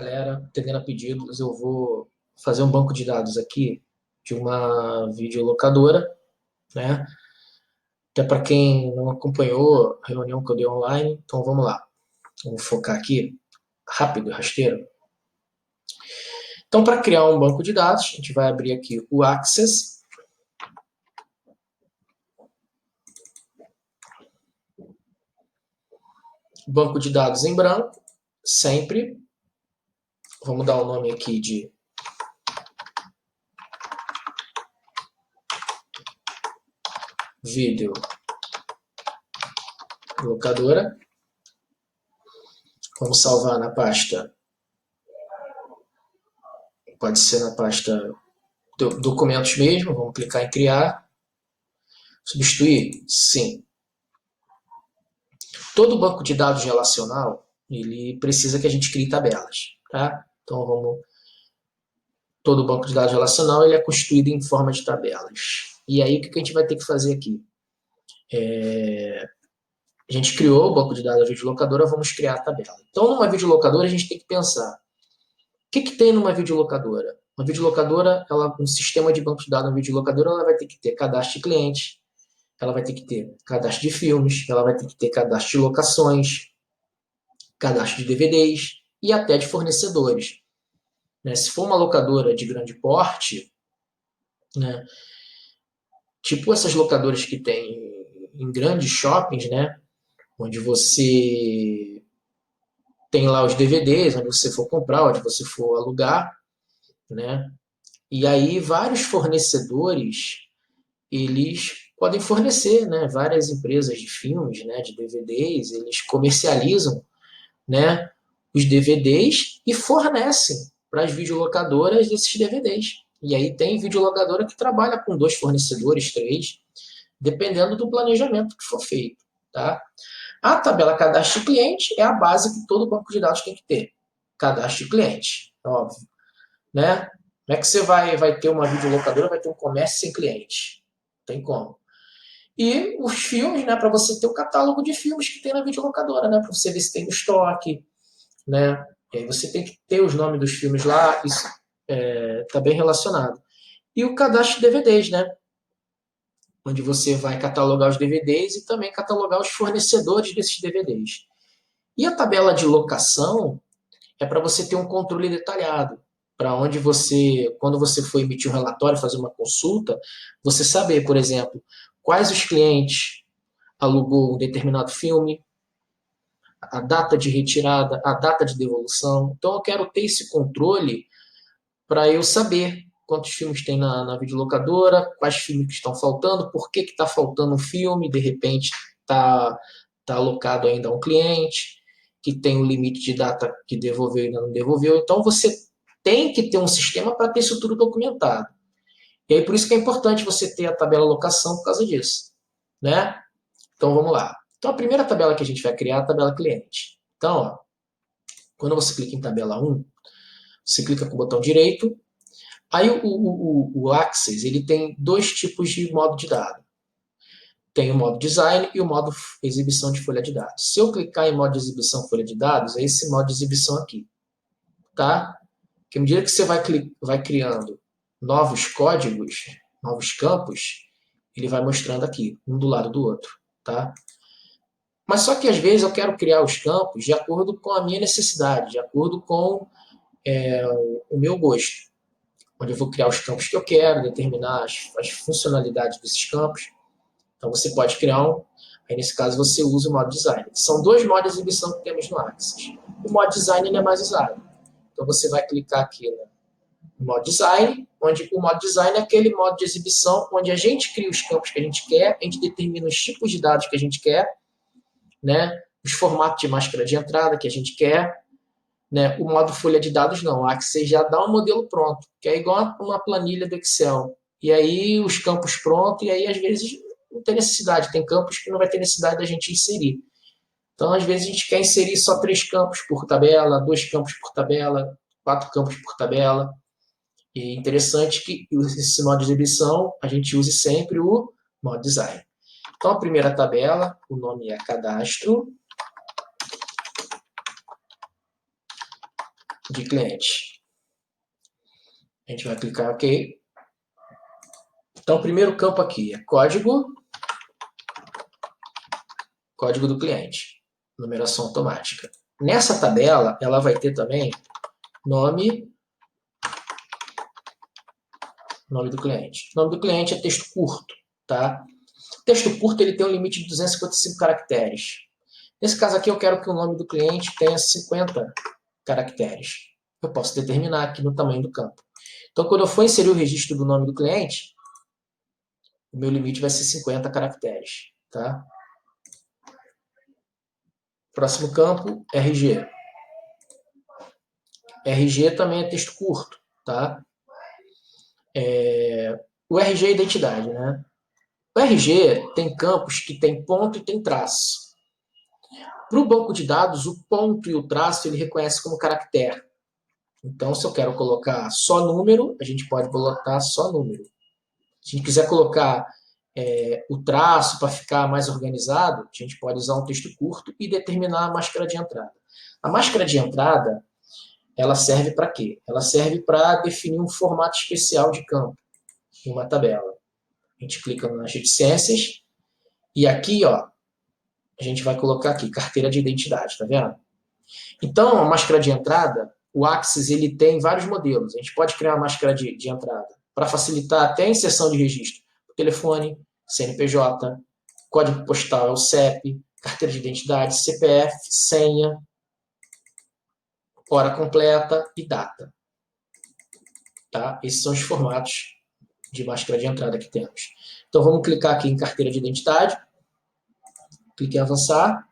Galera, atendendo a pedidos, eu vou fazer um banco de dados aqui de uma videolocadora, né? Até para quem não acompanhou a reunião que eu dei online, então vamos lá. Vamos focar aqui, rápido e rasteiro. Então, para criar um banco de dados, a gente vai abrir aqui o Access. Banco de dados em branco, sempre. Vamos dar o nome aqui de vídeo locadora. Vamos salvar na pasta, pode ser na pasta documentos mesmo, vamos clicar em criar. Substituir? Sim. Todo banco de dados relacional, ele precisa que a gente crie tabelas, tá? Então vamos, todo banco de dados relacional ele é constituído em forma de tabelas. E aí o que a gente vai ter que fazer aqui? A gente criou o banco de dados da videolocadora, vamos criar a tabela. Então numa videolocadora a gente tem que pensar, o que tem numa videolocadora? Uma videolocadora, um sistema de banco de dados na videolocadora, ela vai ter que ter cadastro de cliente, ela vai ter que ter cadastro de filmes, ela vai ter que ter cadastro de locações, cadastro de DVDs e até de fornecedores. Né? Se for uma locadora de grande porte, né, tipo essas locadoras que tem em grandes shoppings, né, onde você tem lá os DVDs, onde você for comprar, onde você for alugar, né, e aí vários fornecedores, eles podem fornecer, né, várias empresas de filmes, né, de DVDs, eles comercializam, né, os DVDs e fornecem para as videolocadoras esses DVDs. E aí tem videolocadora que trabalha com 2 fornecedores, 3, dependendo do planejamento que for feito. Tá? A tabela cadastro de cliente é a base que todo banco de dados tem que ter. Cadastro de cliente, óbvio. Né? Não é que você vai ter uma videolocadora, vai ter um comércio sem cliente. Não tem como. E os filmes, né, para você ter o catálogo de filmes que tem na videolocadora, né, para você ver se tem no estoque, né? E aí você tem que ter os nomes dos filmes lá, isso está bem relacionado. E o cadastro de DVDs, né? Onde você vai catalogar os DVDs e também catalogar os fornecedores desses DVDs. E a tabela de locação é para você ter um controle detalhado, para onde você, quando você for emitir um relatório, fazer uma consulta, você saber, por exemplo, quais os clientes alugou um determinado filme, a data de retirada, a data de devolução. Então eu quero ter esse controle para eu saber quantos filmes tem na videolocadora, quais filmes que estão faltando, por que está faltando um filme, de repente tá alocado ainda a um cliente, que tem um limite de data que devolveu e ainda não devolveu. Então você tem que ter um sistema para ter isso tudo documentado. E aí por isso que é importante você ter a tabela locação por causa disso. Né? Então vamos lá. Então a primeira tabela que a gente vai criar é a tabela cliente. Então, ó, quando você clica em tabela 1, você clica com o botão direito. Aí o Access ele tem 2 tipos de modo de dado. Tem o modo design e o modo exibição de folha de dados. Se eu clicar em modo de exibição folha de dados, é esse modo de exibição aqui. Tá? Porque à medida que você vai criando novos códigos, novos campos, ele vai mostrando aqui, um do lado do outro. Tá? Mas só que às vezes eu quero criar os campos de acordo com a minha necessidade, de acordo com o meu gosto, onde eu vou criar os campos que eu quero, determinar as funcionalidades desses campos. Então você pode criar aí nesse caso você usa o modo design. São 2 modos de exibição que temos no Axis. O modo design ele é mais usado. Então você vai clicar aqui no modo design, onde o modo design é aquele modo de exibição onde a gente cria os campos que a gente quer, a gente determina os tipos de dados que a gente quer, né? Os formatos de máscara de entrada que a gente quer, né? O modo folha de dados não, o Axis já dá um modelo pronto, que é igual uma planilha do Excel. E aí os campos prontos, e aí às vezes não tem necessidade, tem campos que não vai ter necessidade da gente inserir. Então, às vezes, a gente quer inserir só 3 campos por tabela, 2 campos por tabela, 4 campos por tabela. E é interessante que esse modo de exibição a gente use sempre o modo design. Então, a primeira tabela, o nome é cadastro. de cliente. A gente vai clicar OK. Então, o primeiro campo aqui é código do cliente, numeração automática. Nessa tabela, ela vai ter também nome do cliente. O nome do cliente é texto curto, tá? O texto curto ele tem um limite de 255 caracteres. Nesse caso aqui, eu quero que o nome do cliente tenha 50 caracteres. Eu posso determinar aqui no tamanho do campo. Então, quando eu for inserir o registro do nome do cliente, o meu limite vai ser 50 caracteres, tá? Próximo campo, RG. RG também é texto curto, tá? O RG é identidade, né? O RG tem campos que tem ponto e tem traço. Para o banco de dados, o ponto e o traço ele reconhece como caractere. Então, se eu quero colocar só número, a gente pode botar só número. Se a gente quiser colocar o traço para ficar mais organizado, a gente pode usar um texto curto e determinar a máscara de entrada. A máscara de entrada, ela serve para quê? Ela serve para definir um formato especial de campo em uma tabela. A gente clica nas reticências e aqui, ó, a gente vai colocar aqui, carteira de identidade, tá vendo? Então, a máscara de entrada, o Axis, ele tem vários modelos. A gente pode criar uma máscara de entrada para facilitar até a inserção de registro. Telefone, CNPJ, código postal é o CEP, carteira de identidade, CPF, senha, hora completa e data. Tá? Esses são os formatos de máscara de entrada que temos. Então, vamos clicar aqui em carteira de identidade. Clique em avançar.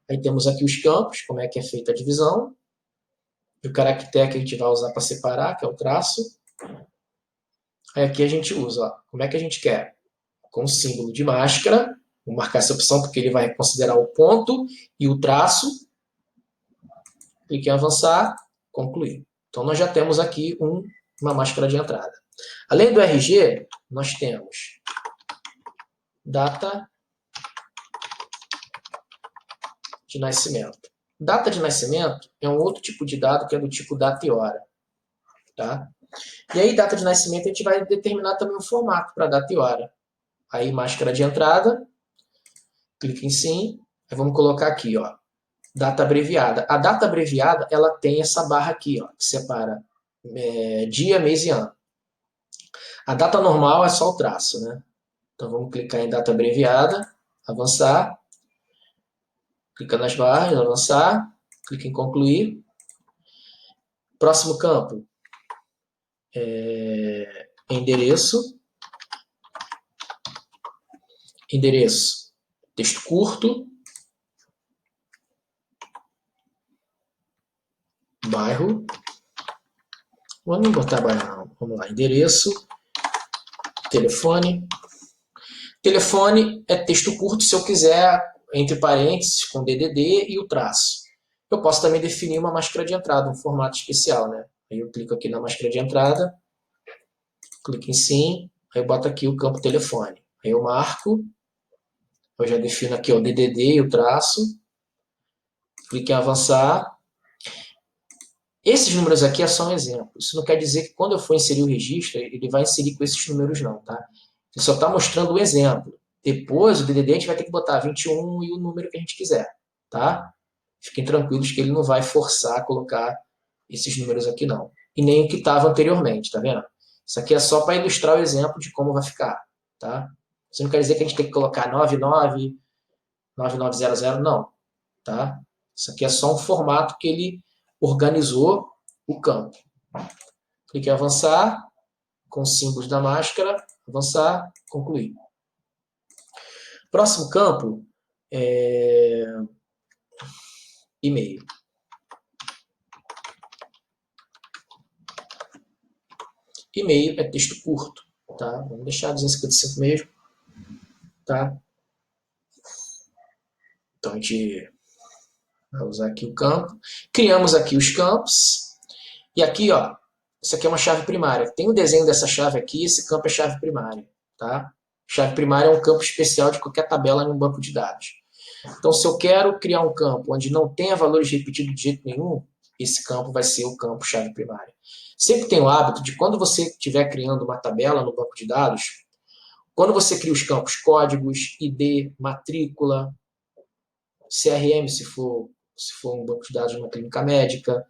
Aí temos aqui os campos, como é que é feita a divisão. O caractere que a gente vai usar para separar, que é o traço. Aí aqui a gente usa, ó, como é que a gente quer? Com o símbolo de máscara. Vou marcar essa opção porque ele vai considerar o ponto e o traço. Clique em avançar, concluir. Então, nós já temos aqui uma máscara de entrada. Além do RG, nós temos data de nascimento. Data de nascimento é um outro tipo de dado que é do tipo data e hora. Tá? E aí, data de nascimento, a gente vai determinar também o formato para data e hora. Aí, máscara de entrada, clique em sim, aí vamos colocar aqui, ó, data abreviada. A data abreviada, ela tem essa barra aqui, ó, que separa dia, mês e ano. A data normal é só o traço, né? Então vamos clicar em data abreviada, avançar, clica nas barras, avançar, clica em concluir. Próximo campo, endereço, texto curto, bairro, vamos botar bairro não, vamos lá, endereço, telefone. Telefone é texto curto se eu quiser, entre parênteses, com DDD e o traço. Eu posso também definir uma máscara de entrada, um formato especial, né? Aí eu clico aqui na máscara de entrada, clico em sim, aí eu boto aqui o campo telefone. Aí eu marco, eu já defino aqui o DDD e o traço, clico em avançar. Esses números aqui é só um exemplo. Isso não quer dizer que quando eu for inserir o registro, ele vai inserir com esses números não, tá? Ele só está mostrando o exemplo. Depois, o DDD, a gente vai ter que botar 21 e o número que a gente quiser, tá? Fiquem tranquilos que ele não vai forçar a colocar esses números aqui, não. E nem o que estava anteriormente, tá vendo? Isso aqui é só para ilustrar o exemplo de como vai ficar, tá? Isso não quer dizer que a gente tem que colocar 99, 9900, não, tá? Isso aqui é só um formato que ele organizou o campo. Clique em avançar, com os símbolos da máscara, avançar, concluir. Próximo campo é e-mail. E-mail é texto curto, tá? Vamos deixar 255 mesmo, tá? Então a gente vai usar aqui o campo. Criamos aqui os campos. E aqui, ó, isso aqui é uma chave primária. Tem um desenho dessa chave aqui, esse campo é chave primária, tá? Chave primária é um campo especial de qualquer tabela em um banco de dados. Então, se eu quero criar um campo onde não tenha valores repetidos de jeito nenhum, esse campo vai ser o campo chave primária. Sempre tem o hábito de, quando você estiver criando uma tabela no banco de dados, quando você cria os campos códigos, ID, matrícula, CRM, se for um banco de dados de uma clínica médica,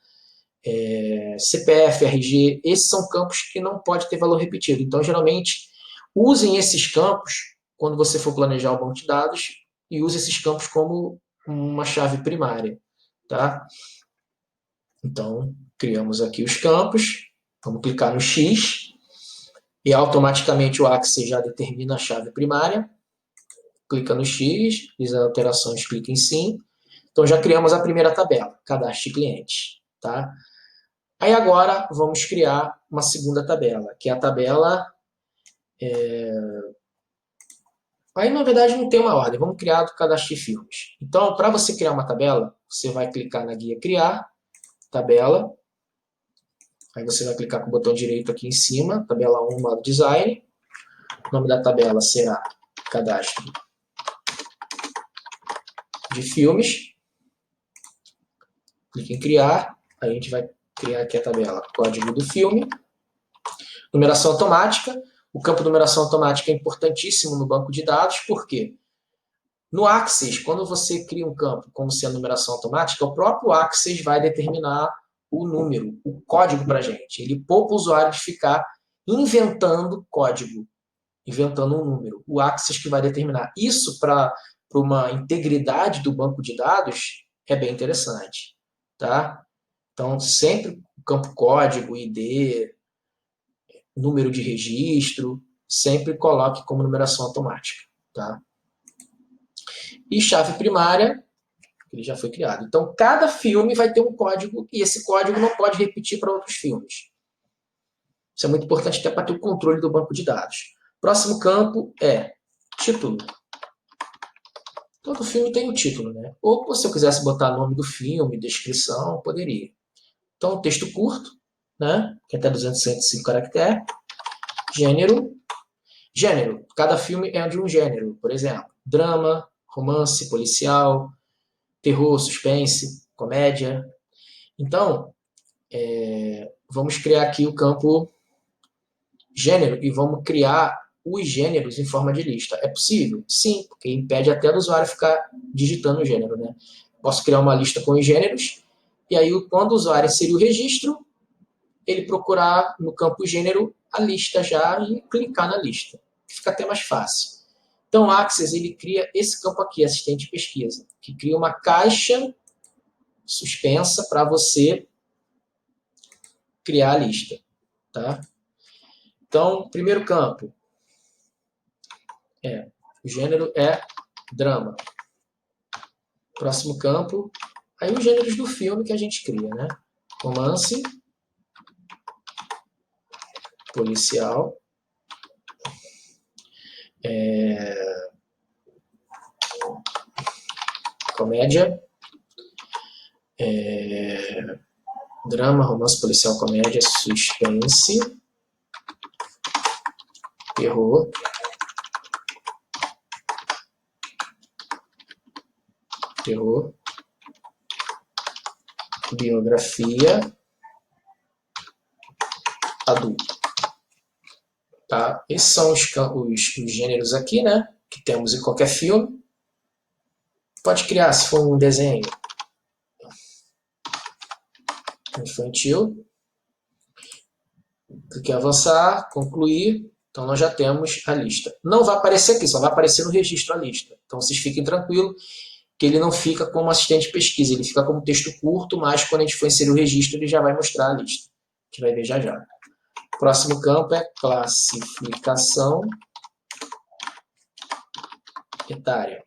CPF, RG, esses são campos que não pode ter valor repetido. Então, geralmente, usem esses campos quando você for planejar o banco de dados e use esses campos como uma chave primária, tá? Então, criamos aqui os campos, vamos clicar no X e automaticamente o Axis já determina a chave primária. Clica no X, fiz as alterações, clica em Sim. Então, já criamos a primeira tabela, cadastro de clientes, tá? Aí agora vamos criar uma segunda tabela, que é a tabela... Aí, na verdade, não tem uma ordem, vamos criar do cadastro de filmes. Então, para você criar uma tabela, você vai clicar na guia Criar, Tabela. Aí você vai clicar com o botão direito aqui em cima, tabela 1, modo Design. O nome da tabela será Cadastro de Filmes. Clique em Criar, aí a gente vai criar aqui a tabela Código do Filme. Numeração automática. O campo numeração automática é importantíssimo no banco de dados, por quê? No Axis, quando você cria um campo como sendo numeração automática, o próprio Axis vai determinar o número, o código para a gente. Ele poupa o usuário de ficar inventando código, inventando um número. O Axis que vai determinar. Isso, para uma integridade do banco de dados, é bem interessante. Tá? Então, sempre o campo código, ID, número de registro, sempre coloque como numeração automática. Tá? E chave primária, ele já foi criado. Então, cada filme vai ter um código e esse código não pode repetir para outros filmes. Isso é muito importante até para ter o controle do banco de dados. Próximo campo é título. Todo filme tem um título, né? Ou se eu quisesse botar nome do filme, descrição, poderia. Então, texto curto, né? Que é até 205 caracteres. Gênero. Gênero. Cada filme é de um gênero. Por exemplo, drama, romance, policial, terror, suspense, comédia. Então, vamos criar aqui o campo gênero e vamos criar os gêneros em forma de lista. É possível? Sim, porque impede até do usuário ficar digitando o gênero, né? Posso criar uma lista com os gêneros e aí, quando o usuário inserir o registro, ele procurar no campo gênero a lista já e clicar na lista. Fica até mais fácil. Então, o Axis, ele cria esse campo aqui, assistente de pesquisa, que cria uma caixa suspensa para você criar a lista. Tá? Então, primeiro campo, o gênero é drama. Próximo campo, aí os gêneros do filme que a gente cria, né? Romance, policial, comédia, drama, romance, policial, comédia, suspense, terror, biografia, adulto. Tá? Esses são os gêneros aqui, né? Que temos em qualquer filme. Pode criar, se for um desenho infantil. Clique em avançar, concluir. Então, nós já temos a lista. Não vai aparecer aqui, só vai aparecer no registro a lista. Então, vocês fiquem tranquilos que ele não fica como assistente de pesquisa, ele fica como texto curto, mas quando a gente for inserir o registro, ele já vai mostrar a lista. A gente vai ver já já. Próximo campo é classificação etária.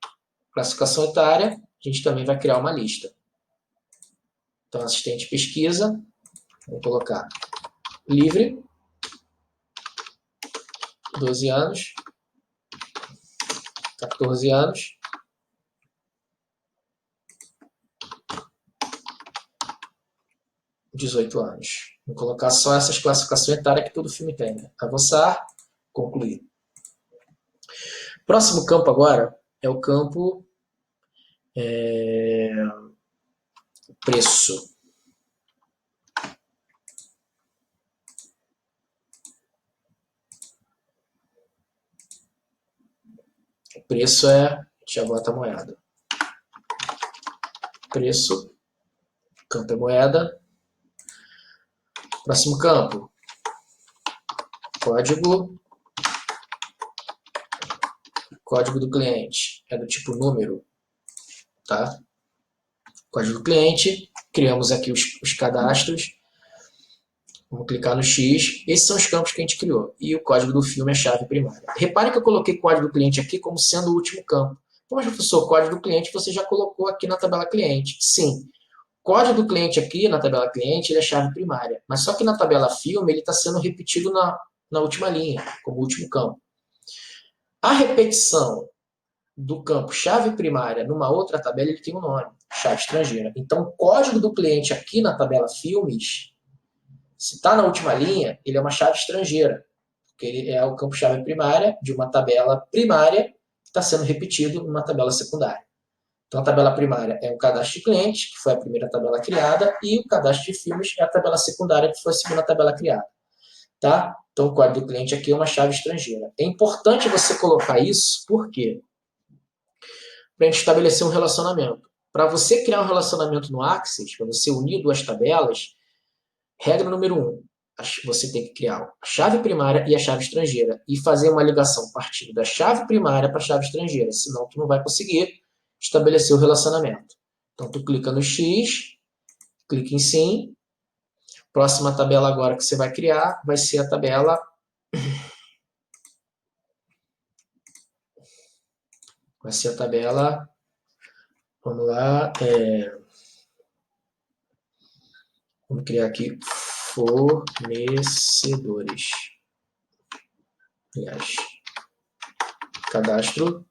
Classificação etária, a gente também vai criar uma lista. Então, assistente de pesquisa, vamos colocar livre, 12 anos, 14 anos, 18 anos. Vou colocar só essas classificações etárias que todo filme tem. Né? Avançar, concluir. Próximo campo agora é o campo preço. Preço é, a gente já bota a moeda. Preço, campo é moeda. Próximo campo, código. Código do cliente é do tipo número, tá? Código do cliente, criamos aqui os cadastros. Vamos clicar no X. Esses são os campos que a gente criou. E o código do filme é a chave primária. Repare que eu coloquei código do cliente aqui como sendo o último campo. Pô, mas professor, o código do cliente você já colocou aqui na tabela cliente. Sim. O código do cliente aqui na tabela cliente ele é chave primária. Mas só que na tabela filme ele está sendo repetido na última linha, como último campo. A repetição do campo chave primária numa outra tabela ele tem um nome, chave estrangeira. Então, o código do cliente aqui na tabela filmes, se está na última linha, ele é uma chave estrangeira, porque ele é o campo chave primária de uma tabela primária que está sendo repetido numa tabela secundária. Então, a tabela primária é o cadastro de cliente, que foi a primeira tabela criada, e o cadastro de filmes é a tabela secundária, que foi a segunda tabela criada. Tá? Então, o código do cliente aqui é uma chave estrangeira. É importante você colocar isso, por quê? Para a gente estabelecer um relacionamento. Para você criar um relacionamento no Axis, para você unir duas tabelas, regra número 1, você tem que criar a chave primária e a chave estrangeira e fazer uma ligação partindo da chave primária para a chave estrangeira, senão tu não vai conseguir estabelecer o relacionamento. Então, tu clica no X, clica em Sim. Próxima tabela agora que você vai criar vai ser a tabela... Vai ser a tabela... Vamos lá. Vamos criar aqui fornecedores. Aliás, cadastro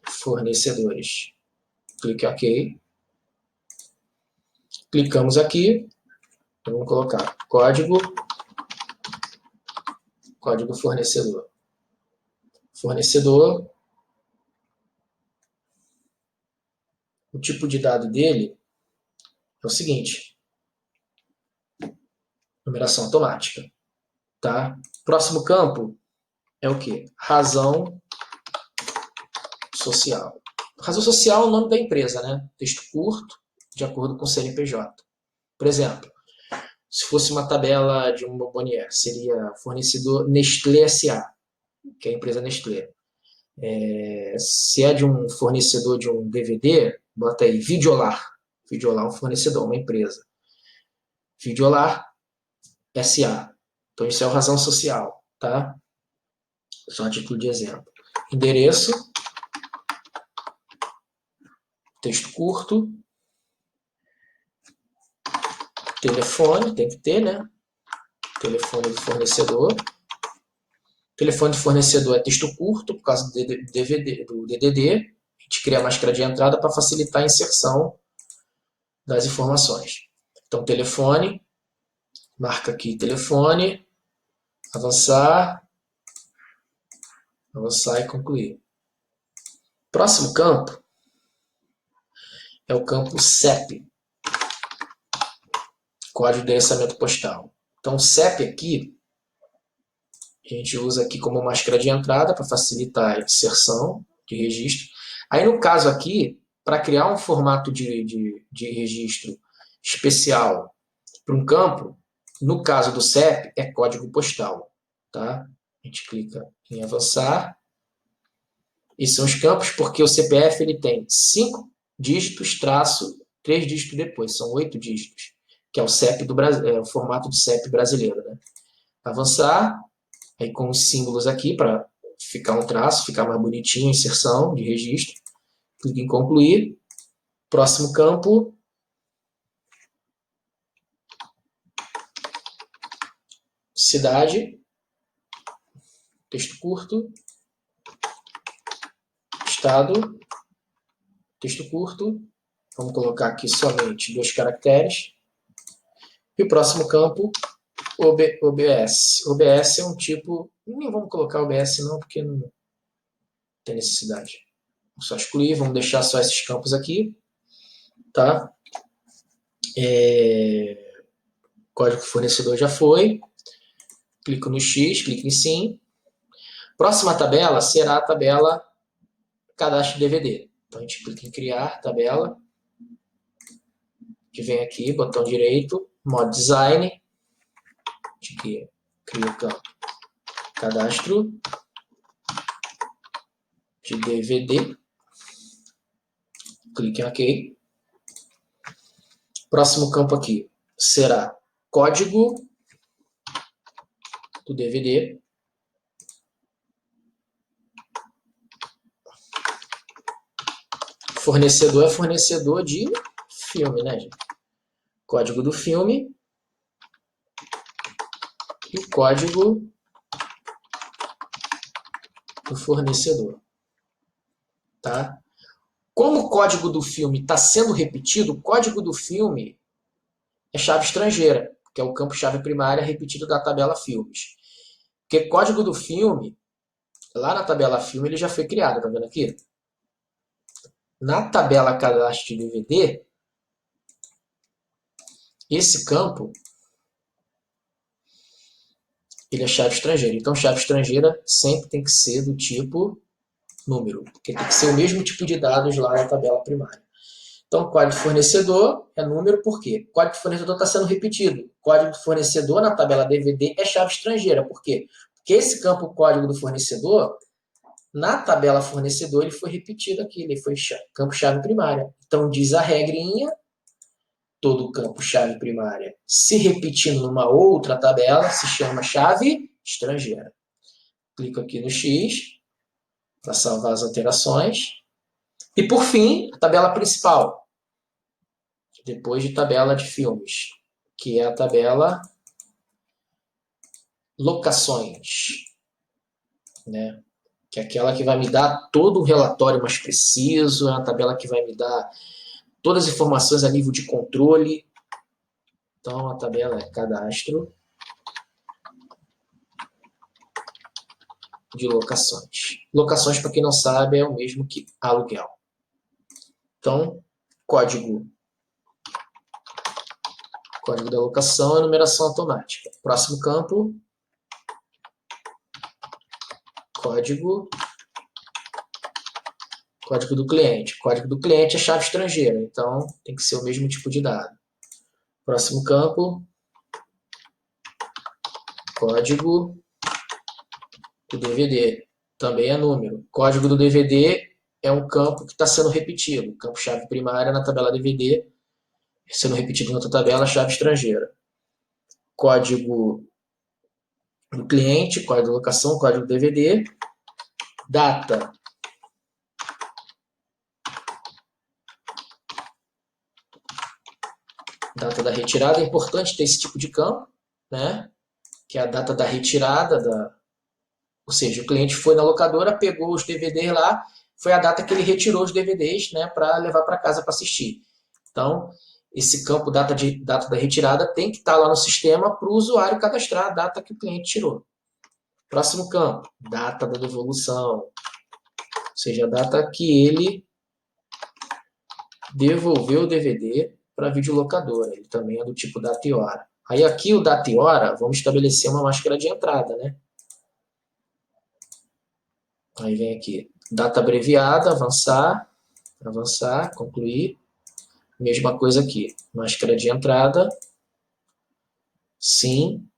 fornecedores. Clique OK. Clicamos aqui. Vamos colocar código fornecedor. Fornecedor. O tipo de dado dele é o seguinte. Numeração automática. Tá? Próximo campo é o quê? Razão social. Razão social é o nome da empresa, né? Texto curto, de acordo com o CNPJ. Por exemplo, se fosse uma tabela de um Bombonier, seria fornecedor Nestlé S.A., que é a empresa Nestlé. Se é de um fornecedor de um DVD, bota aí Videolar. Videolar é um fornecedor, uma empresa. Videolar S.A. Então isso é a razão social, tá? Só a título de exemplo. Endereço, texto curto, telefone, tem que ter, né? Telefone do fornecedor. Telefone do fornecedor é texto curto, por causa do DDD. A gente cria a máscara de entrada para facilitar a inserção das informações. Então, telefone, marca aqui telefone, avançar e concluir. Próximo campo é o campo CEP, Código de Endereçamento Postal. Então, o CEP aqui, a gente usa aqui como máscara de entrada para facilitar a inserção de registro. Aí, no caso aqui, para criar um formato de registro especial para um campo, no caso do CEP, é código postal. Tá? A gente clica em avançar. Esses são os campos, porque o CPF ele tem 5 dígitos, traço, 3 dígitos depois, são 8 dígitos, que é o CEP do o formato de CEP brasileiro. Né? Avançar, aí com os símbolos aqui para ficar um traço, ficar mais bonitinho, inserção de registro. Clique em concluir. Próximo campo. Cidade. Texto curto. Estado. Texto curto. Vamos colocar aqui somente 2 caracteres. E o próximo campo, OBS. OBS é um tipo... Nem vamos colocar OBS não, porque não tem necessidade. Vamos só excluir, vamos deixar só esses campos aqui. Tá? Código fornecedor já foi. Clico no X, clico em Sim. Próxima tabela será a tabela cadastro DVD. Então a gente clica em criar tabela, que vem aqui, botão direito, modo design, a gente cria o campo cadastro de DVD, clique em OK. Próximo campo aqui será código do DVD. Fornecedor é fornecedor de filme, né, gente? Código do filme e o código do fornecedor. Tá? Como o código do filme está sendo repetido, o código do filme é chave estrangeira, que é o campo-chave primária repetido da tabela filmes. Porque código do filme, lá na tabela filme, ele já foi criado, tá vendo aqui? Na tabela cadastro de DVD, esse campo ele é chave estrangeira. Então, chave estrangeira sempre tem que ser do tipo número, porque tem que ser o mesmo tipo de dados lá na tabela primária. Então, código do fornecedor é número, por quê? O código do fornecedor está sendo repetido. O código do fornecedor na tabela DVD é chave estrangeira, por quê? Porque esse campo código do fornecedor, na tabela fornecedor, ele foi repetido aqui, ele foi campo-chave primária. Então, diz a regrinha, todo campo-chave primária se repetindo numa outra tabela se chama chave estrangeira. Clico aqui no X para salvar as alterações. E, por fim, a tabela principal, depois de tabela de filmes, que é a tabela locações, né? Que é aquela que vai me dar todo o relatório mais preciso, é a tabela que vai me dar todas as informações a nível de controle. Então, a tabela é cadastro de locações. Locações, para quem não sabe, é o mesmo que aluguel. Então, código da locação é numeração automática. Próximo campo, código do cliente. Código do cliente é chave estrangeira, então tem que ser o mesmo tipo de dado. Próximo campo, código do DVD. Também é número. Código do DVD é um campo que está sendo repetido. Campo-chave primária na tabela DVD, sendo repetido em outra tabela, chave estrangeira. Código do cliente, código de locação, código do DVD. Data. Data da retirada. É importante ter esse tipo de campo, né? Que é a data da retirada ou seja, o cliente foi na locadora, pegou os DVDs lá, foi a data que ele retirou os DVDs, né, para levar para casa para assistir. Então, esse campo data da retirada tem que estar lá no sistema para o usuário cadastrar a data que o cliente tirou. Próximo campo, data da devolução, ou seja, a data que ele devolveu o DVD para a videolocadora. Ele também é do tipo data e hora. Aí aqui o data e hora, vamos estabelecer uma máscara de entrada, né? Aí vem aqui, data abreviada, avançar, concluir. Mesma coisa aqui, máscara de entrada, sim,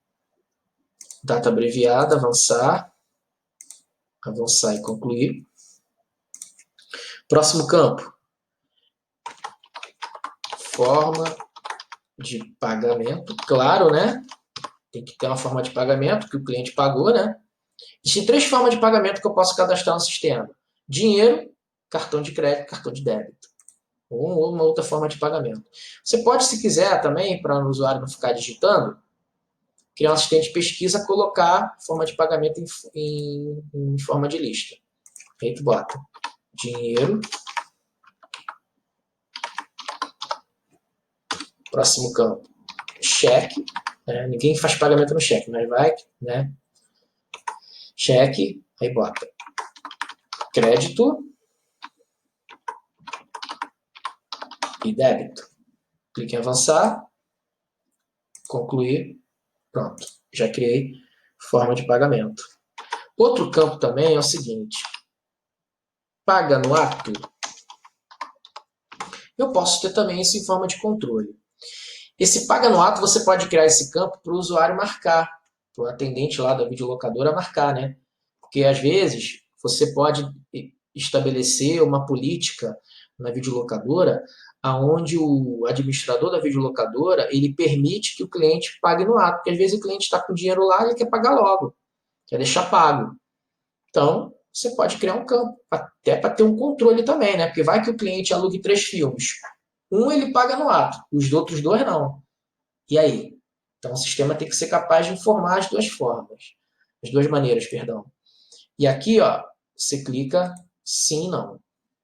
data abreviada, avançar e concluir. Próximo campo, forma de pagamento, claro, né? Tem que ter uma forma de pagamento que o cliente pagou, né? Existem 3 formas de pagamento que eu posso cadastrar no sistema: dinheiro, cartão de crédito, cartão de débito. Ou uma outra forma de pagamento. Você pode, se quiser, também, para o usuário não ficar digitando, criar um assistente de pesquisa, colocar forma de pagamento em forma de lista. Aí tu bota dinheiro, próximo campo, cheque, né? Ninguém faz pagamento no cheque, mas vai, né? Cheque, aí bota crédito e débito. Clique em avançar, concluir, pronto, já criei forma de pagamento. Outro campo também é o seguinte, paga no ato, eu posso ter também isso em forma de controle. Esse paga no ato, você pode criar esse campo para o usuário marcar, para o atendente lá da videolocadora marcar, né? Porque às vezes você pode estabelecer uma política na videolocadora aonde o administrador da videolocadora ele permite que o cliente pague no ato, porque às vezes o cliente está com dinheiro lá e ele quer pagar logo, quer deixar pago. Então, você pode criar um campo, até para ter um controle também, né? Porque vai que o cliente alugue 3 filmes. Um ele paga no ato, os outros 2 não. E aí? Então, o sistema tem que ser capaz de informar as duas formas. As duas maneiras, perdão. E aqui, ó, você clica sim e não.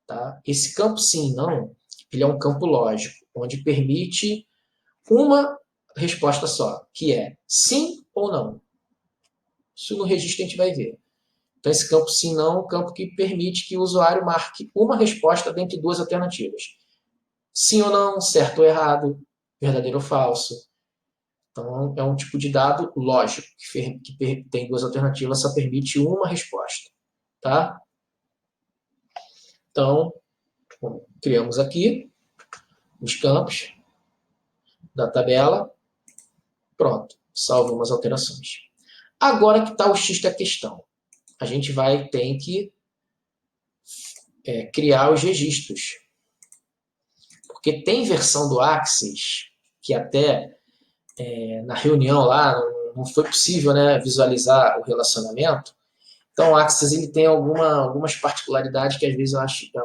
Tá? Esse campo sim e não, ele é um campo lógico, onde permite uma resposta só, que é sim ou não. Isso no registro a gente vai ver. Então, esse campo sim não é um campo que permite que o usuário marque uma resposta dentre duas alternativas. Sim ou não, certo ou errado, verdadeiro ou falso. Então, é um tipo de dado lógico, que tem duas alternativas, só permite uma resposta. Tá? Então, criamos aqui os campos da tabela. Pronto, salvo umas alterações. Agora que está o X da questão. A gente vai ter que criar os registros. Porque tem versão do Axis que até na reunião lá não foi possível, né, visualizar o relacionamento. Então o Axis ele tem algumas particularidades que às vezes eu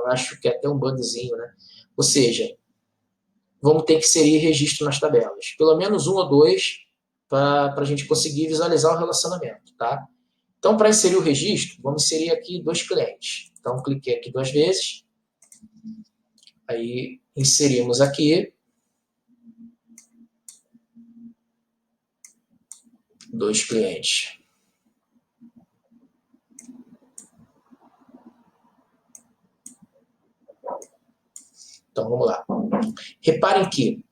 acho que é até um bugzinho. Né? Ou seja, vamos ter que inserir registro nas tabelas. Pelo menos um ou dois para a gente conseguir visualizar o relacionamento. Tá? Então, para inserir o registro, vamos inserir aqui 2 clientes. Então, cliquei aqui 2 vezes. Aí, inserimos aqui 2 clientes. Então, vamos lá. Reparem que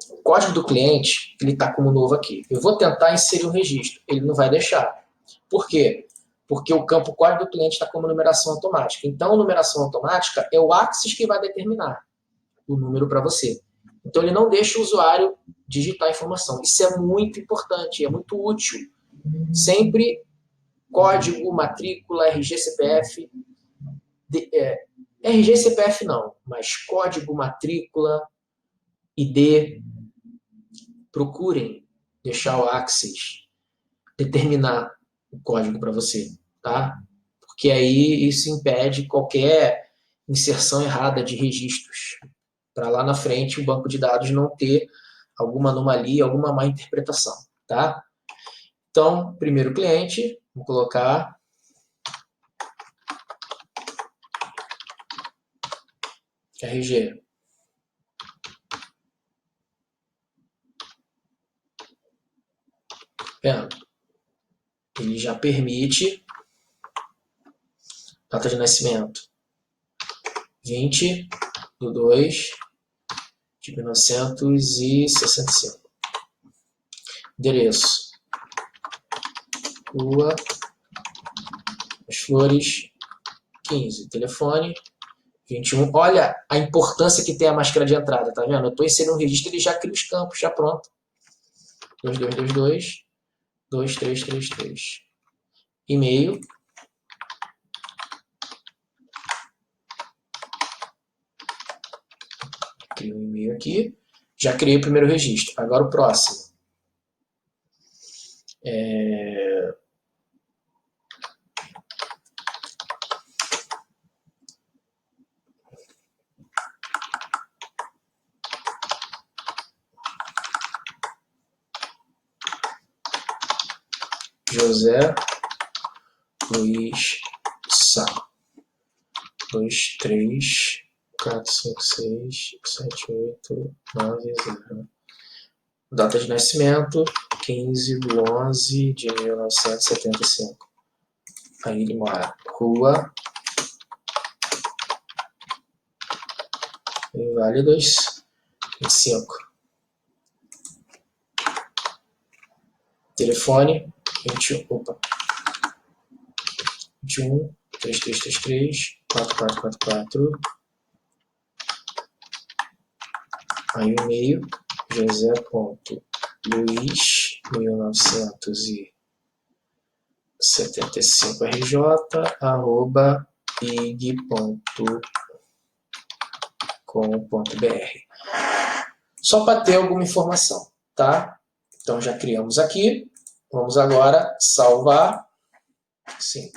o código do cliente ele está como novo aqui. Eu vou tentar inserir um registro. Ele não vai deixar. Por quê? Porque o campo código do cliente está como numeração automática. Então, numeração automática é o Axis que vai determinar o número para você. Então, ele não deixa o usuário digitar a informação. Isso é muito importante, é muito útil. Sempre código, matrícula, RG, CPF. RG, CPF não, mas código, matrícula, ID. Procurem deixar o Axis determinar o código para você, tá? Porque aí isso impede qualquer inserção errada de registros. Para lá na frente o banco de dados não ter alguma anomalia, alguma má interpretação, tá? Então, primeiro cliente, vou colocar RG. Vendo? Ele já permite data de nascimento 20/2/1965. Endereço: Rua As Flores, 15. Telefone: 21. Olha a importância que tem a máscara de entrada, tá vendo? Eu estou inserindo um registro, ele já cria os campos, já pronto. 2222 2333. E-mail. Crio um e-mail aqui. Já criei o primeiro registro. Agora o próximo. José Luiz Sá. 2, 3, 4, 5, 6, 7, 8, 9, 0. Data de nascimento: 15/11/1975. Aí ele mora. Rua Inválidos, 25. Telefone: 21. Opa. 21 3333 4444. Aí o e-mail josé.luiz 1975rj arroba ig.com.br. Só para ter alguma informação, tá? Então já criamos aqui. Vamos agora salvar. Sim.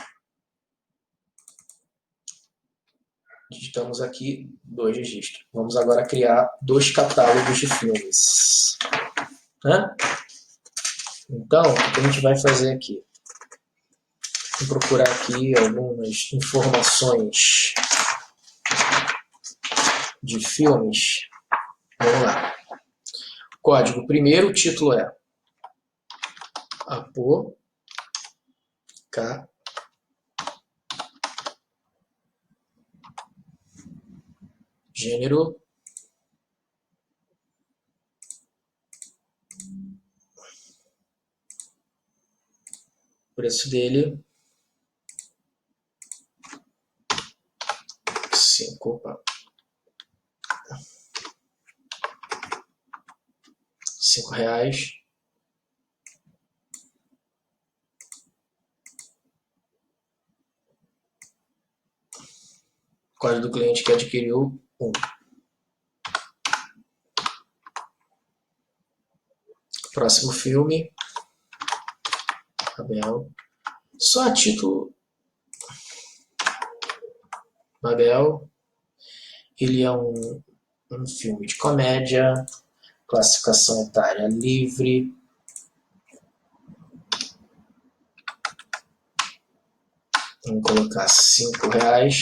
Digitamos aqui 2 registros. Vamos agora criar 2 catálogos de filmes. Né? Então, o que a gente vai fazer aqui? Vou procurar aqui algumas informações de filmes. Vamos lá. Código primeiro, o título é Apoca. Gênero. Preço dele. 5 reais. Código do cliente que adquiriu 1. Próximo filme. Abel. Só a título. Abel. Ele é um filme de comédia. Classificação etária livre. Vamos colocar 5 reais.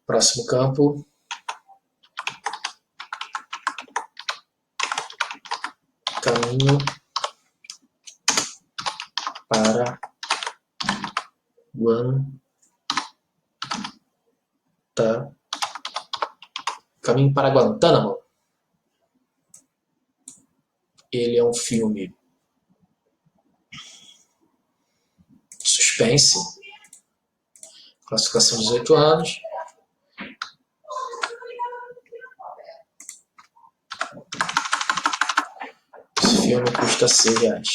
Próximo campo. Caminho para Caminho para Guantánamo. Ele é um filme de suspense. Classificação 18 anos. Esse filme custa 6 reais.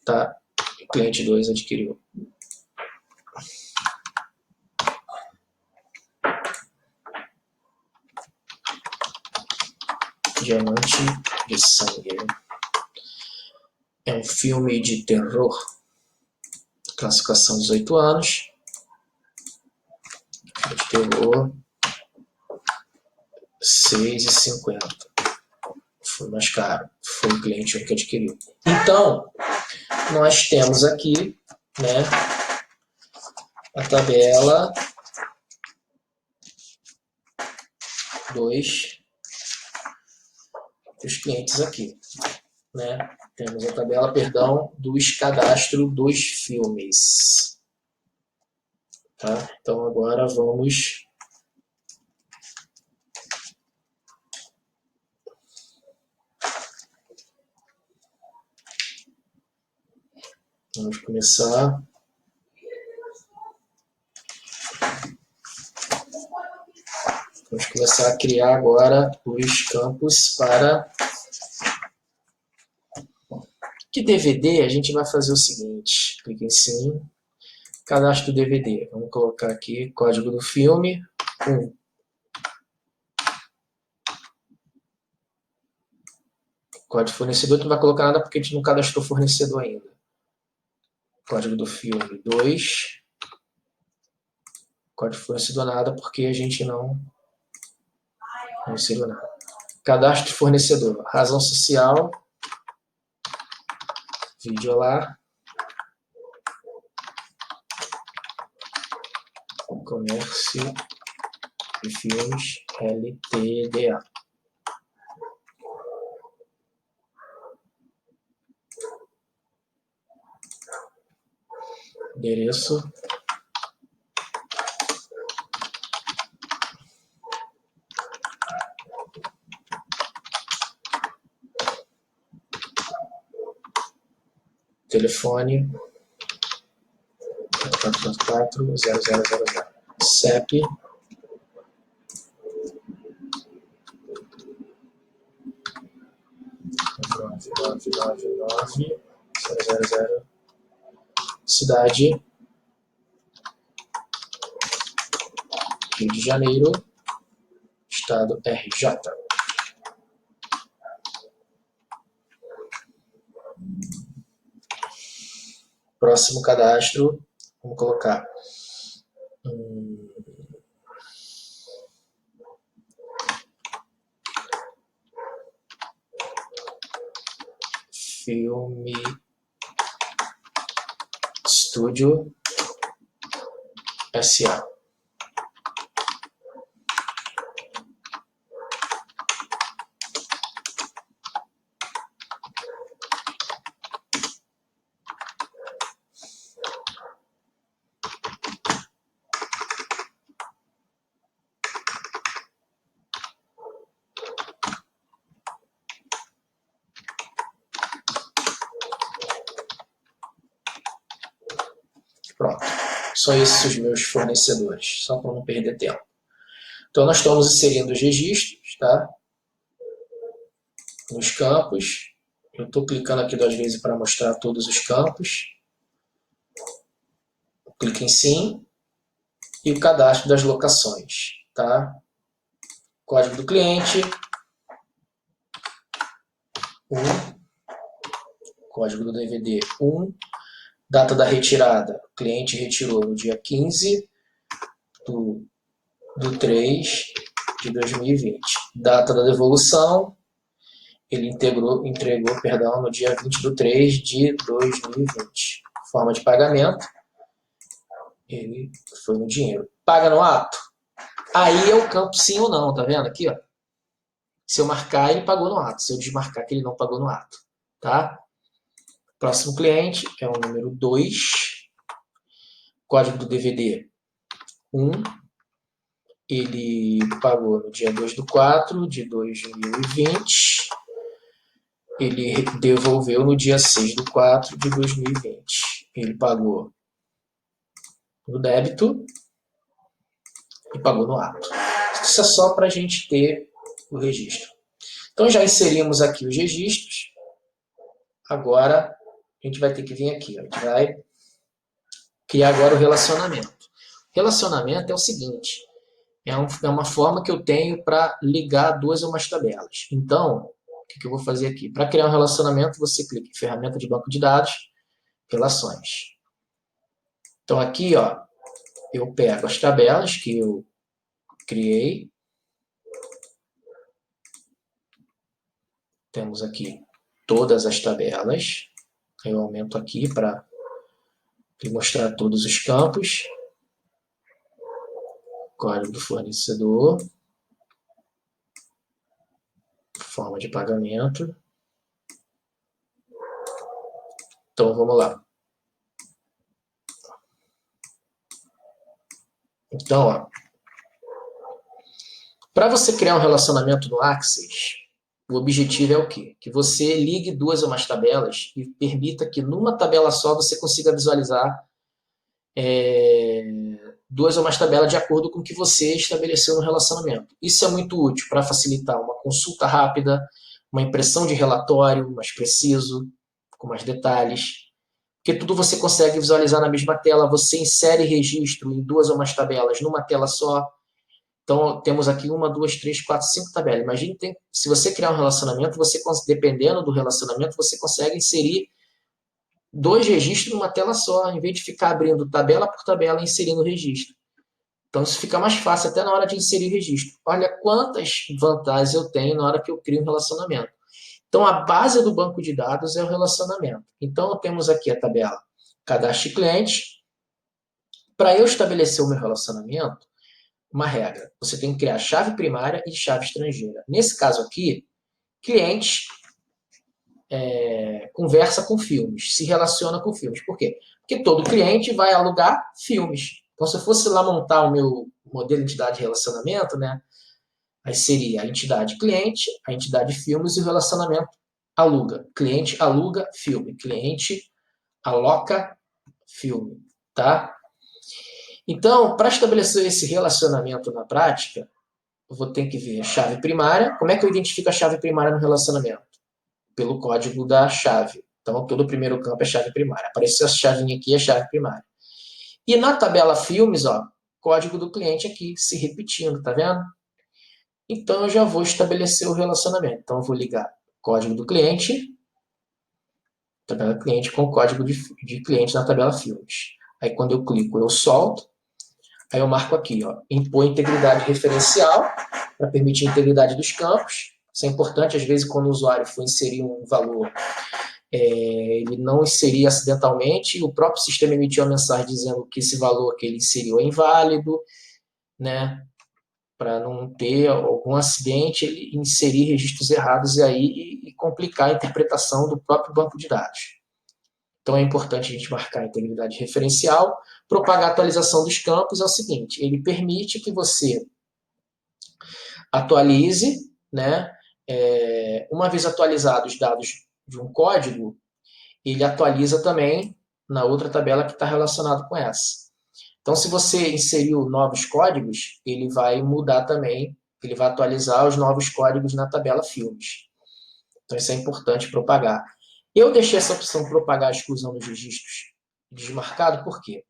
Tá? O cliente 2 adquiriu. Diamante de Sangue. É um filme de terror. Classificação 18 anos. De terror. 6,50. Foi mais caro. Foi o cliente que adquiriu. Então, nós temos aqui, né, a tabela 2 dos clientes aqui, né? Temos a tabela, perdão, dos cadastros dos filmes. Tá? Então agora vamos começar. Vamos começar a criar agora os campos para... Que DVD a gente vai fazer o seguinte. Clique em sim. Cadastro do DVD. Vamos colocar aqui código do filme. 1. Código fornecedor, tu não vai colocar nada porque a gente não cadastrou fornecedor ainda. Código do filme 2. Código fornecedor nada porque a gente não inseriu nada. Cadastro de fornecedor. Razão social. Vídeo lá. Comércio de filmes LTDA. Endereço. telefone 444-0000. CEP 9999000. Cidade Rio de Janeiro, Estado RJ. Próximo cadastro, vamos colocar Filme Estúdio SA. Pronto. São esses os meus fornecedores, só para não perder tempo. Então, nós estamos inserindo os registros, tá? Nos campos. Eu estou clicando aqui 2 vezes para mostrar todos os campos. Clique em sim. E o cadastro das locações, tá? Código do cliente. 1. Código do DVD 1. Data da retirada, o cliente retirou no dia 15 do 3 de 2020. Data da devolução, ele entregou no dia 20 do 3 de 2020. Forma de pagamento, ele foi no dinheiro. Paga no ato, aí é o campo sim ou não, tá vendo aqui, ó? Se eu marcar, ele pagou no ato. Se eu desmarcar, que ele não pagou no ato, tá? Próximo cliente é o número 2, código do DVD 1, ele pagou no dia 2 do 4 de 2020, ele devolveu no dia 6 do 4 de 2020, ele pagou no débito e pagou no ato. Isso é só para a gente ter o registro. Então já inserimos aqui os registros, agora a gente vai ter que vir aqui, ó. A gente vai criar agora o relacionamento. Relacionamento é o seguinte, é uma forma que eu tenho para ligar 2 ou mais tabelas. Então, o que eu vou fazer aqui? Para criar um relacionamento, você clica em ferramenta de banco de dados, relações. Então aqui, ó, eu pego as tabelas que eu criei. Temos aqui todas as tabelas. Eu aumento aqui para mostrar todos os campos. Código do fornecedor. Forma de pagamento. Então, vamos lá. Então, ó, para você criar um relacionamento no Access, o objetivo é o quê? Que você ligue 2 ou mais tabelas e permita que numa tabela só você consiga visualizar 2 ou mais tabelas de acordo com o que você estabeleceu no relacionamento. Isso é muito útil para facilitar uma consulta rápida, uma impressão de relatório mais preciso, com mais detalhes, porque tudo você consegue visualizar na mesma tela, você insere registro em 2 ou mais tabelas numa tela só. Então, temos aqui 1, 2, 3, 4, 5 tabelas. Imagine, se você criar um relacionamento, dependendo do relacionamento, você consegue inserir 2 registros numa tela só, em vez de ficar abrindo tabela por tabela e inserindo o registro. Então, isso fica mais fácil até na hora de inserir registro. Olha quantas vantagens eu tenho na hora que eu crio um relacionamento. Então, a base do banco de dados é o relacionamento. Então, temos aqui a tabela cadastro cliente. Para eu estabelecer o meu relacionamento, uma regra. Você tem que criar chave primária e chave estrangeira. Nesse caso aqui, cliente conversa com filmes, se relaciona com filmes. Por quê? Porque todo cliente vai alugar filmes. Então, se eu fosse lá montar o meu modelo de entidade de relacionamento, né, aí seria a entidade cliente, a entidade filmes e o relacionamento aluga. Cliente aluga filme. Cliente aloca filme, tá? Então, para estabelecer esse relacionamento na prática, eu vou ter que ver a chave primária. Como é que eu identifico a chave primária no relacionamento? Pelo código da chave. Então, todo o primeiro campo é chave primária. Apareceu essa chavinha aqui, é chave primária. E na tabela filmes, ó, código do cliente aqui, se repetindo, tá vendo? Então, eu já vou estabelecer o relacionamento. Então, eu vou ligar código do cliente, tabela cliente, com o código de cliente na tabela filmes. Aí, quando eu clico, eu solto. Aí eu marco aqui, ó, impor integridade referencial, para permitir a integridade dos campos. Isso é importante, às vezes, quando o usuário for inserir um valor, ele não inserir acidentalmente, o próprio sistema emitiu uma mensagem dizendo que esse valor que ele inseriu é inválido, né? Para não ter algum acidente, ele inserir registros errados e complicar a interpretação do próprio banco de dados. Então é importante a gente marcar a integridade referencial. Propagar a atualização dos campos é o seguinte, ele permite que você atualize, né? Uma vez atualizados os dados de um código, ele atualiza também na outra tabela que está relacionado com essa. Então, se você inseriu novos códigos, ele vai mudar também, ele vai atualizar os novos códigos na tabela filmes. Então, isso é importante propagar. Eu deixei essa opção propagar a exclusão dos registros desmarcado, por quê?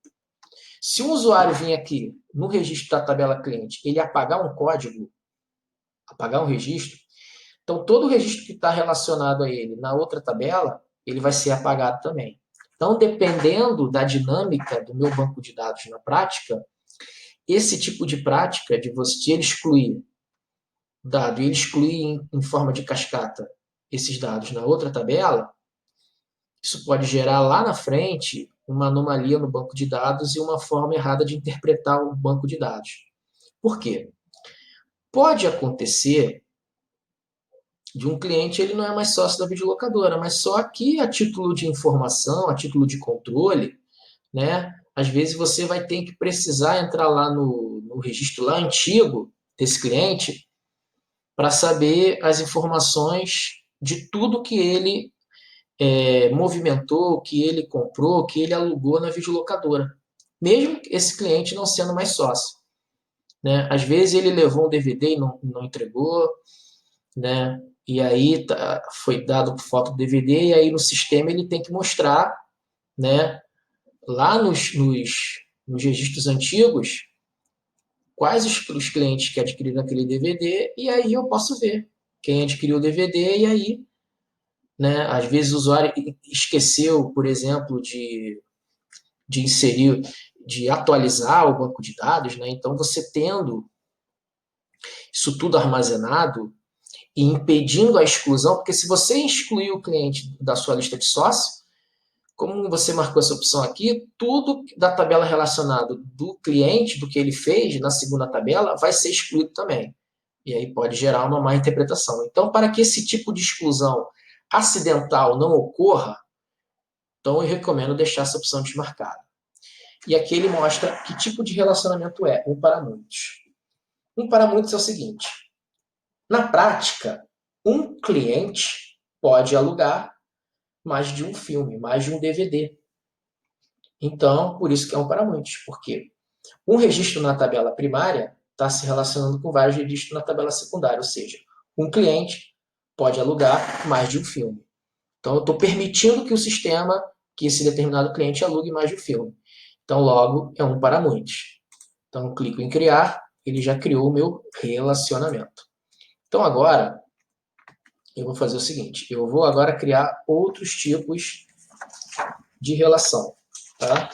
Se um usuário vir aqui no registro da tabela cliente, ele apagar um código, apagar um registro, então todo o registro que está relacionado a ele na outra tabela, ele vai ser apagado também. Então, dependendo da dinâmica do meu banco de dados na prática, esse tipo de prática de você ele excluir dado e ele excluir em forma de cascata esses dados na outra tabela, isso pode gerar lá na frente uma anomalia no banco de dados e uma forma errada de interpretar o banco de dados. Por quê? Pode acontecer de um cliente, ele não é mais sócio da videolocadora, mas só que a título de informação, a título de controle, né? Às vezes você vai ter que precisar entrar lá no registro lá antigo desse cliente para saber as informações de tudo que ele movimentou, que ele comprou, que ele alugou na videolocadora. Mesmo esse cliente não sendo mais sócio. Né? Às vezes ele levou um DVD e não entregou, né? E aí foi dado por foto do DVD, e aí no sistema ele tem que mostrar, né? Lá nos registros antigos, quais os clientes que adquiriram aquele DVD, e aí eu posso ver quem adquiriu o DVD, e aí, né? Às vezes o usuário esqueceu, por exemplo, de inserir, de atualizar o banco de dados, né? Então você tendo isso tudo armazenado e impedindo a exclusão, porque se você excluir o cliente da sua lista de sócios, como você marcou essa opção aqui, tudo da tabela relacionada do cliente, do que ele fez na segunda tabela, vai ser excluído também. E aí pode gerar uma má interpretação. Então, para que esse tipo de exclusão acidental não ocorra, então eu recomendo deixar essa opção desmarcada. E aqui ele mostra que tipo de relacionamento é, um para muitos. Um para muitos é o seguinte, na prática, um cliente pode alugar mais de um filme, mais de um DVD. Então, por isso que é um para muitos, porque um registro na tabela primária está se relacionando com vários registros na tabela secundária, ou seja, um cliente pode alugar mais de um filme. Então, eu estou permitindo que o sistema, que esse determinado cliente alugue mais de um filme. Então, logo, é um para muitos. Então, eu clico em criar, ele já criou o meu relacionamento. Então, agora, eu vou fazer o seguinte, eu vou agora criar outros tipos de relação, tá?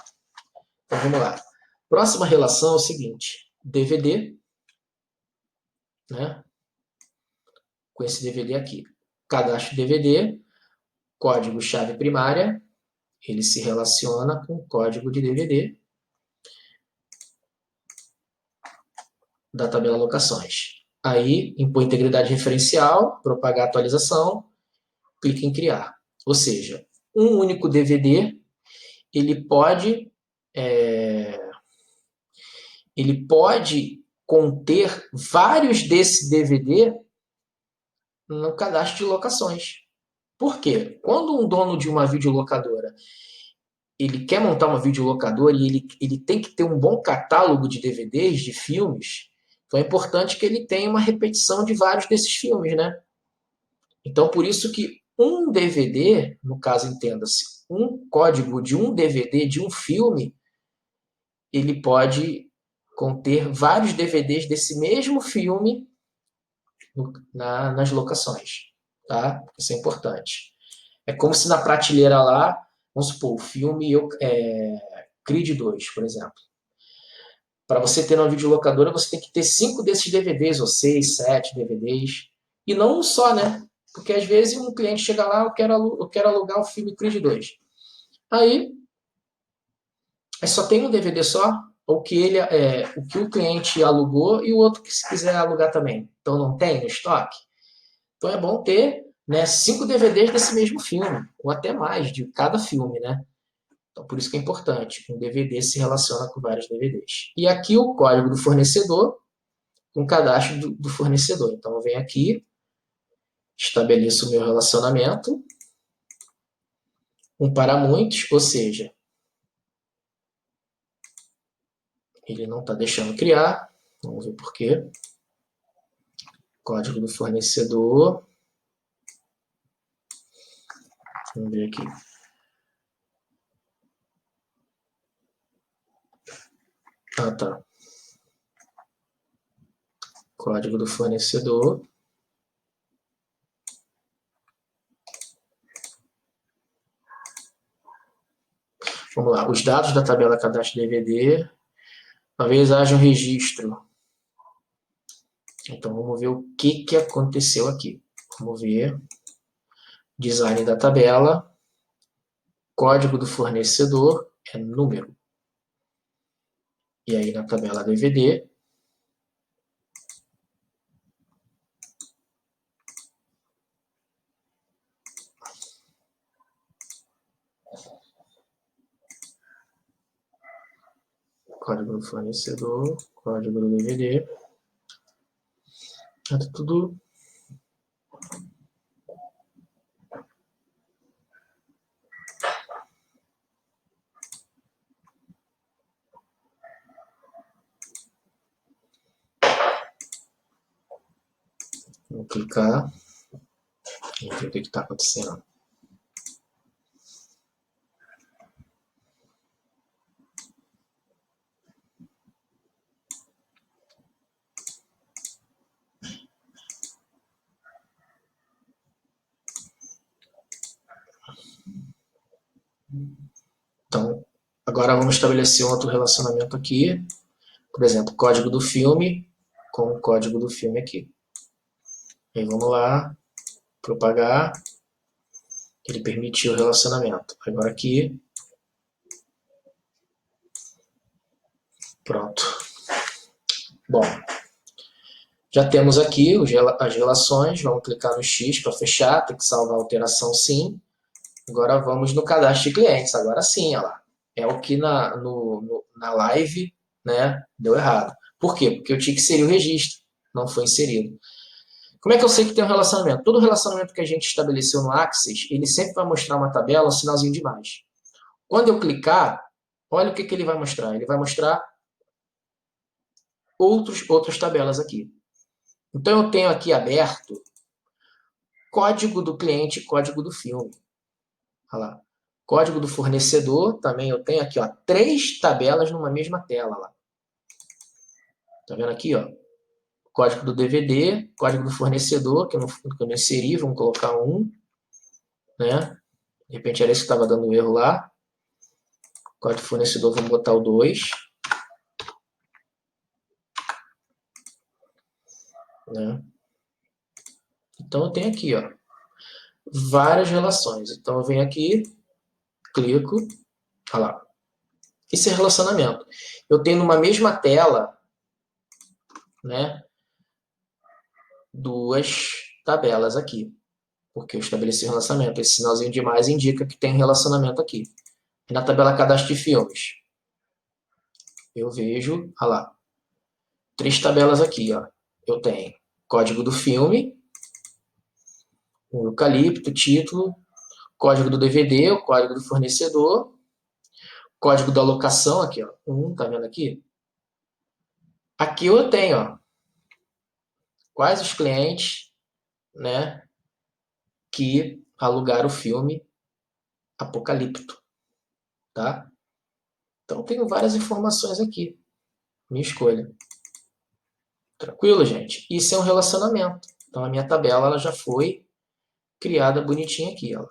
Então, vamos lá. Próxima relação é o seguinte, DVD, né? Com esse DVD aqui. Cadastro DVD, código-chave primária, ele se relaciona com o código de DVD da tabela locações. Aí, impor integridade referencial, propagar atualização, clique em criar. Ou seja, um único DVD, ele pode conter vários desse DVD no cadastro de locações. Por quê? Quando um dono de uma videolocadora ele quer montar uma videolocadora e ele tem que ter um bom catálogo de DVDs, de filmes, então é importante que ele tenha uma repetição de vários desses filmes, né? Então, por isso que um DVD, no caso, entenda-se, um código de um DVD de um filme, ele pode conter vários DVDs desse mesmo filme nas locações, tá? Isso é importante. É como se na prateleira lá, vamos supor, o filme Creed 2, por exemplo. Para você ter uma videolocadora, você tem que ter 5 desses DVDs, ou 6, 7 DVDs. E não um só, né? Porque às vezes um cliente chega lá, eu quero alugar o filme Creed 2. Aí só tem um DVD só, o que o cliente alugou e o outro que se quiser alugar também. Então não tem no estoque. Então é bom ter, né, 5 DVDs desse mesmo filme, ou até mais de cada filme, né? Então por isso que é importante. Um DVD se relaciona com vários DVDs. E aqui o código do fornecedor, um cadastro do fornecedor. Então eu venho aqui, estabeleço o meu relacionamento, um para muitos, ou seja, ele não está deixando criar. Vamos ver por quê. Código do fornecedor. Vamos ver aqui. Ah, tá. Código do fornecedor. Vamos lá. Os dados da tabela cadastro DVD. Talvez haja um registro. Então, vamos ver o que aconteceu aqui. Vamos ver. Design da tabela. Código do fornecedor é número. E aí, na tabela DVD, código do fornecedor, código do DVD. Tá tudo. Vou clicar. Vamos ver o que está acontecendo. Então, agora vamos estabelecer um outro relacionamento aqui. Por exemplo, código do filme com o código do filme aqui. Aí vamos lá, propagar. Ele permitiu o relacionamento. Agora aqui. Pronto. Bom, já temos aqui as relações. Vamos clicar no X para fechar. Tem que salvar a alteração sim. Agora vamos no cadastro de clientes. Agora sim, olha lá. É o que na live, né, deu errado. Por quê? Porque eu tinha que inserir o registro. Não foi inserido. Como é que eu sei que tem um relacionamento? Todo relacionamento que a gente estabeleceu no Axis, ele sempre vai mostrar uma tabela, um sinalzinho de mais. Quando eu clicar, olha o que ele vai mostrar. Ele vai mostrar outras tabelas aqui. Então eu tenho aqui aberto código do cliente e código do filme. Olha lá. Código do fornecedor, também eu tenho aqui, ó, 3 tabelas numa mesma tela. Lá. Tá vendo aqui, ó? Código do DVD, código do fornecedor, que eu não inseri, vamos colocar um. Né? De repente era esse que estava dando erro lá. Código do fornecedor, vamos botar o 2. Né? Então eu tenho aqui, ó, várias relações. Então eu venho aqui, clico, olha lá. Esse é relacionamento. Eu tenho numa mesma tela, né, 2 tabelas aqui, porque eu estabeleci relacionamento. Esse sinalzinho de mais indica que tem relacionamento aqui. E na tabela cadastro de filmes, eu vejo, olha lá, 3 tabelas aqui, ó. Eu tenho código do filme, o eucalipto, título, código do DVD, o código do fornecedor, Código da locação aqui, ó. Tá vendo aqui? Aqui eu tenho, ó, quais os clientes, né, que alugaram o filme Apocalipto, tá? Então eu tenho várias informações aqui. Minha escolha. Tranquilo, gente? Isso é um relacionamento. Então a minha tabela ela já foi criada bonitinha aqui, ó.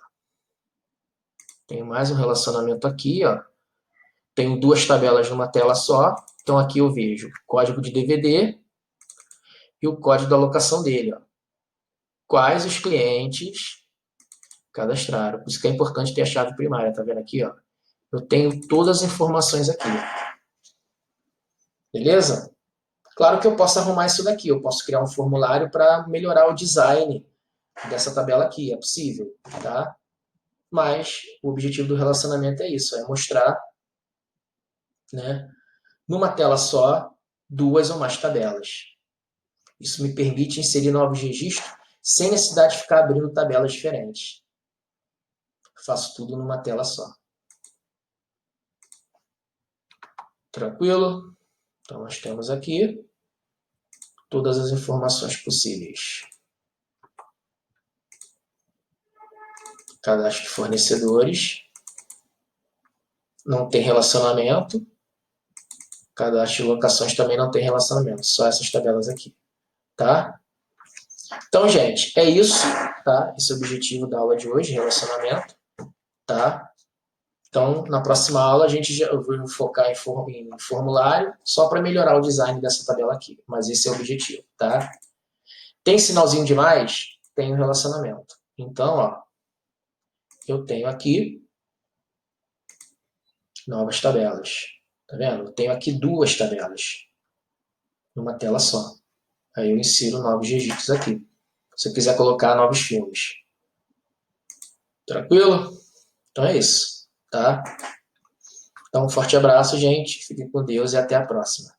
Tenho mais um relacionamento aqui, ó. Tenho duas tabelas numa tela só. Então aqui eu vejo o código de DVD e o código da locação dele, ó. Quais os clientes cadastraram. Por isso que é importante ter a chave primária, tá vendo aqui, ó? Eu tenho todas as informações aqui. Beleza? Claro que eu posso arrumar isso daqui. Eu posso criar um formulário para melhorar o design dessa tabela aqui. É possível, tá? Mas o objetivo do relacionamento é isso, é mostrar, né, numa tela só, duas ou mais tabelas. Isso me permite inserir novos registros sem necessidade de ficar abrindo tabelas diferentes. Faço tudo numa tela só. Tranquilo? Então nós temos aqui todas as informações possíveis. Cadastro de fornecedores. Não tem relacionamento. Cadastro de locações também não tem relacionamento. Só essas tabelas aqui. Tá? Então, gente, é isso. Tá? Esse é o objetivo da aula de hoje, relacionamento. Tá? Então, na próxima aula, eu vou focar em formulário só para melhorar o design dessa tabela aqui. Mas esse é o objetivo. Tá? Tem sinalzinho de mais? Tem um relacionamento. Então, ó, eu tenho aqui novas tabelas. Tá vendo? Eu tenho aqui duas tabelas numa tela só. Aí eu insiro novos registros aqui. Se eu quiser colocar novos filmes. Tranquilo? Então é isso, tá? Então um forte abraço, gente. Fiquem com Deus e até a próxima.